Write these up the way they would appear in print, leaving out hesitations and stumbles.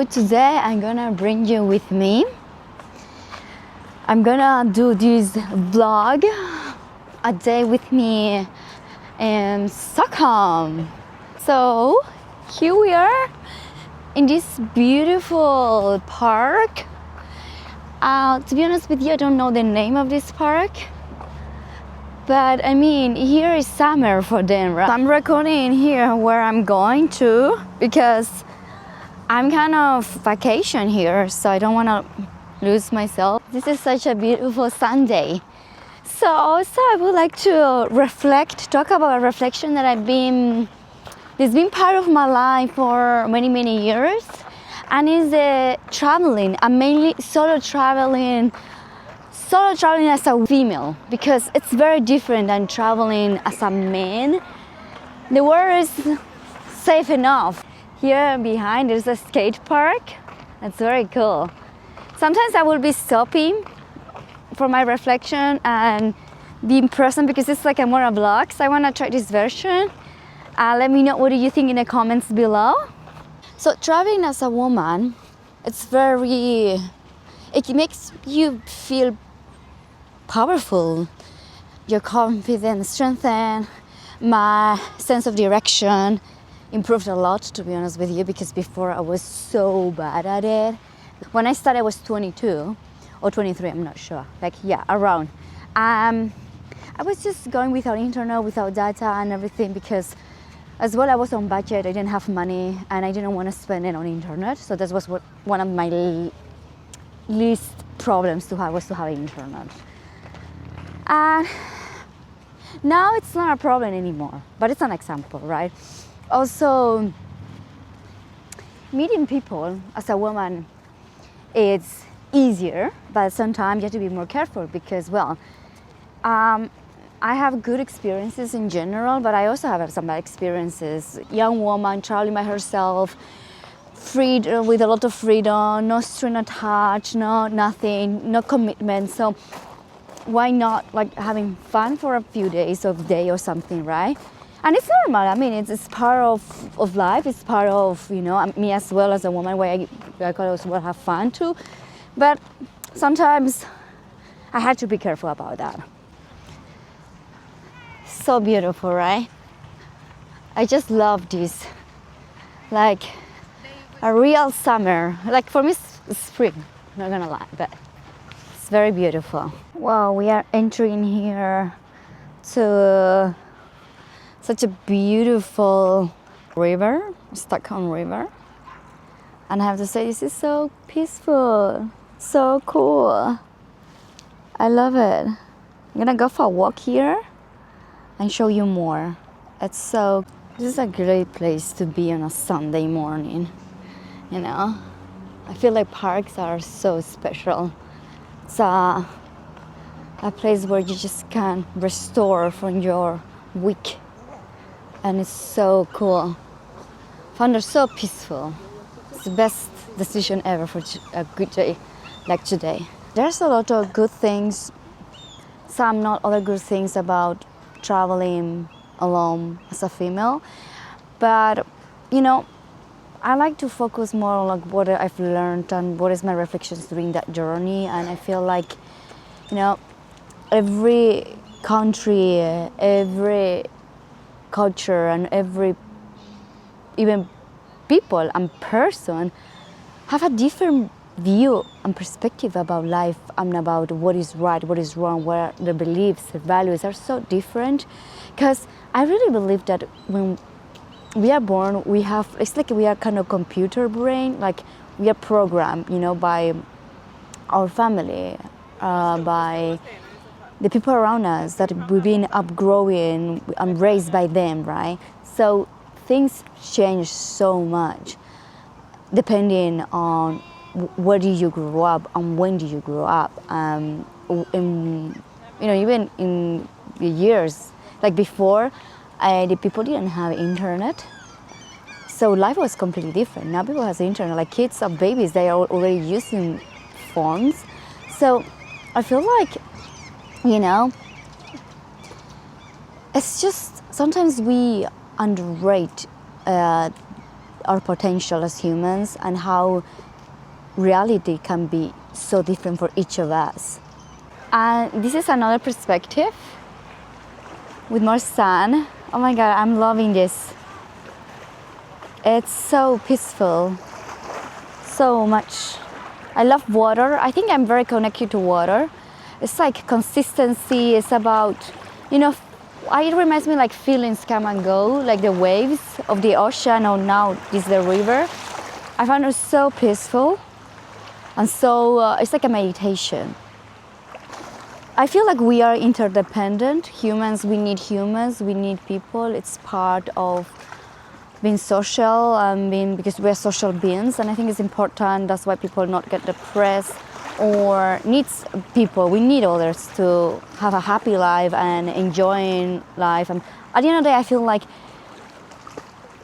Today I'm gonna bring you with me. I'm gonna do this vlog, a day with me in Stockholm. So here we are in this beautiful park. To be honest with you, I don't know the name of this park, but I mean, here is summer for them, right? I'm recording here where I'm going to because I'm kind of vacation here, so I don't want to lose myself. This is such a beautiful Sunday. So also I would like to talk about a reflection that it's been part of my life for many years, and is traveling. I'm mainly solo traveling as a female, because it's very different than traveling as a man. The world is safe enough. Here behind there's a skate park. That's very cool. Sometimes I will be stopping for my reflection and being present, because it's like more a vlog. So I want to try this version. Let me know what do you think in the comments below. So traveling as a woman, it makes you feel powerful. Your confidence strengthened, my sense of direction improved a lot, to be honest with you, because before I was so bad at it. When I started I was 22 or 23, I'm not sure, around. I was just going without internet, without data and everything, because as well I was on budget, I didn't have money and I didn't want to spend it on internet. So that was one of my least problems to have, was to have internet. And now it's not a problem anymore, but it's an example, right? Also, meeting people as a woman, it's easier, but sometimes you have to be more careful because, I have good experiences in general, but I also have some bad experiences. Young woman traveling by herself, with a lot of freedom, no string attached, nothing, no commitment. So why not having fun for a few days of day or something, right? And it's normal. I mean, it's part of life. It's part of, me as well as a woman, where I could also have fun too. But sometimes I had to be careful about that. So beautiful, right? I just love this. Like a real summer. Like for me, it's spring. I'm not gonna lie, but it's very beautiful. Wow, we are entering here to such a beautiful river, Stockholm River. And I have to say, this is so peaceful, so cool. I love it. I'm gonna go for a walk here and show you more. This is a great place to be on a Sunday morning, I feel like parks are so special. It's a place where you just can restore from your week. And it's so cool. Found it so peaceful. It's the best decision ever for a good day like today. There's a lot of good things, some not other good things about traveling alone as a female. But, I like to focus more on what I've learned and what is my reflections during that journey. And I feel like, every country, every culture, and even people and person have a different view and perspective about life and about what is right, what is wrong, where the beliefs, the values are so different. Because I really believe that when we are born, it's like we are kind of computer brain, like we are programmed, by our family, by the people around us, that we've been upgrowing and raised by them, right? So things change so much depending on where do you grow up and when do you grow up. Even in the years, like before, the people didn't have internet. So life was completely different. Now people have internet, like kids or babies, they are already using phones. So I feel like, it's just sometimes we underrate our potential as humans and how reality can be so different for each of us. And this is another perspective with more sun. Oh my God, I'm loving this. It's so peaceful, so much. I love water. I think I'm very connected to water. It's like consistency. It's about, it reminds me like feelings come and go, like the waves of the ocean, or now this is the river. I find it so peaceful, and so it's like a meditation. I feel like we are interdependent. Humans, we need people. It's part of being social and because we're social beings, and I think it's important. That's why people not get depressed or needs people. We need others to have a happy life and enjoying life. And at the end of the day, I feel like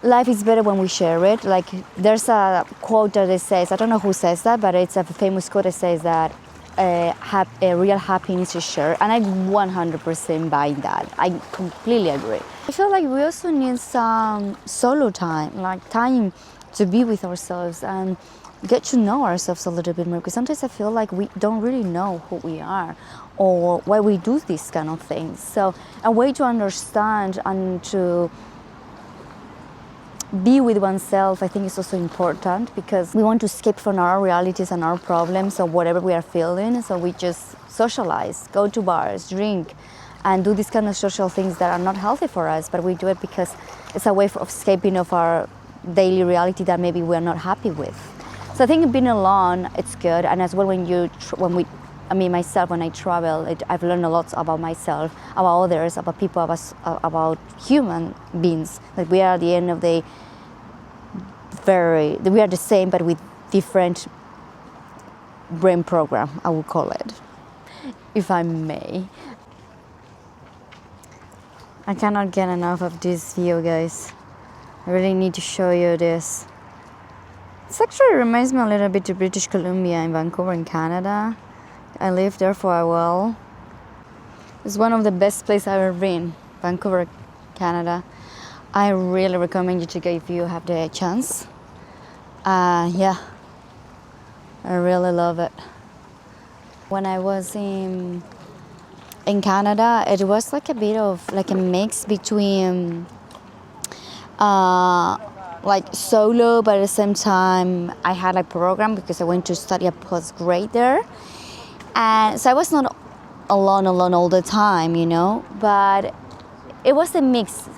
life is better when we share it. Like there's a quote that it says, I don't know who says that, but it's a famous quote that says that a real happiness is shared, and I 100% buy that. I completely agree. I feel like we also need some solo time, like time to be with ourselves and get to know ourselves a little bit more, because sometimes I feel like we don't really know who we are or why we do these kind of things. So a way to understand and to be with oneself, I think, is also important, because we want to escape from our realities and our problems or whatever we are feeling. So we just socialize, go to bars, drink, and do these kind of social things that are not healthy for us, but we do it because it's a way of escaping of our daily reality that maybe we're not happy with. So I think being alone, it's good. And as well, when I travel, I've learned a lot about myself, about others, about people, about human beings. That we are at the end of the we are the same, but with different brain program, I would call it, if I may. I cannot get enough of this view, guys. I really need to show you this. This actually reminds me a little bit of British Columbia in Vancouver in Canada. I lived there for a while. It's one of the best places I've ever been, Vancouver, Canada. I really recommend you to go if you have the chance. Yeah, I really love it. When I was in Canada, it was like a bit of like a mix between like solo, but at the same time I had a program because I went to study a postgrad there. And so I was not alone all the time, but it was a mix.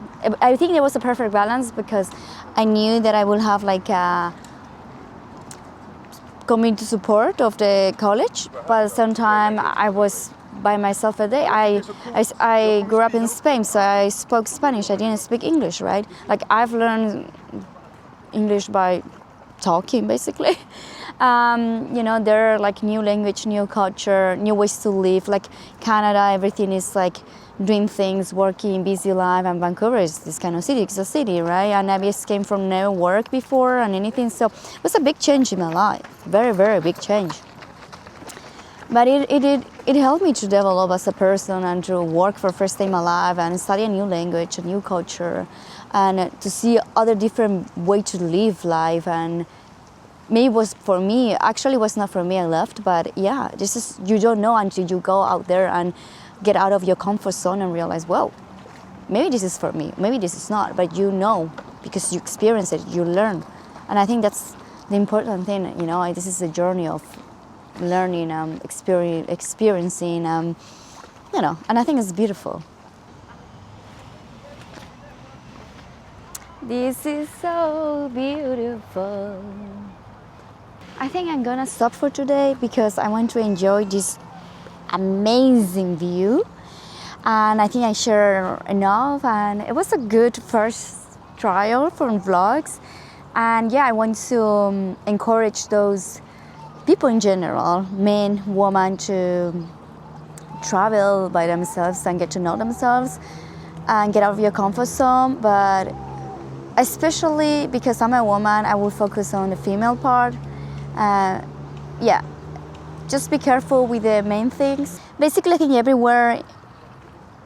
I think there was a perfect balance, because I knew that I would have like a community support of the college, but at the same time I was by myself a day. I grew up in Spain, so I spoke Spanish. I didn't speak English, right? Like I've learned English by talking, basically. There are like new language, new culture, new ways to live. Like Canada, everything is like doing things, working, busy life, and Vancouver is this kind of city. It's a city, right? And I just came from no work before and anything, so it was a big change in my life. Very, very big change. But it helped me to develop as a person and to work for first time in my life and study a new language, a new culture, and to see other different way to live life. And maybe it was for me, actually it was not for me, I left, but yeah, you don't know until you go out there and get out of your comfort zone and realize, well, maybe this is for me, maybe this is not, but because you experience it, you learn. And I think that's the important thing, this is a journey of learning, experiencing, and I think it's beautiful. This is so beautiful. I think I'm gonna stop for today because I want to enjoy this amazing view, and I think I share enough, and it was a good first trial for vlogs. And yeah, I want to encourage those people in general, men, women, to travel by themselves and get to know themselves and get out of your comfort zone. But especially because I'm a woman, I will focus on the female part. Yeah, just be careful with the main things. Basically, I think everywhere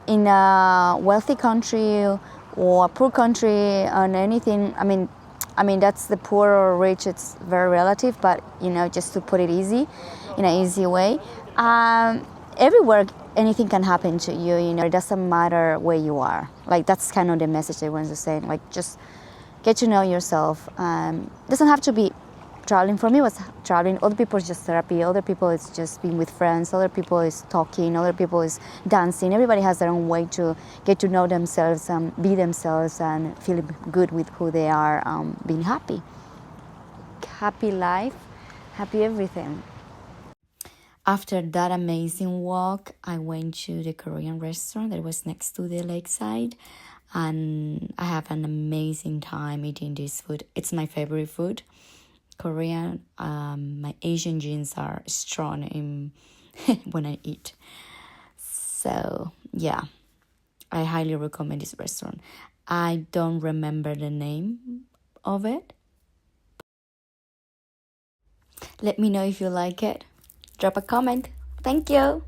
in a wealthy country or a poor country or anything, I mean, that's the poor or rich, it's very relative, but just to put it easy, in an easy way. Everywhere, anything can happen to you, it doesn't matter where you are. Like, that's kind of the message I want to say. Like, just get to know yourself. Doesn't have to be traveling. For me, it was traveling. Other people is just therapy. Other people is just being with friends. Other people is talking. Other people is dancing. Everybody has their own way to get to know themselves and be themselves and feel good with who they are, being happy. Happy life, happy everything. After that amazing walk, I went to the Korean restaurant that was next to the lakeside, and I have an amazing time eating this food. It's my favorite food, Korean. My Asian genes are strong in when I eat. So yeah, I highly recommend this restaurant. I don't remember the name of it. Let me know if you like it. Drop a comment. Thank you.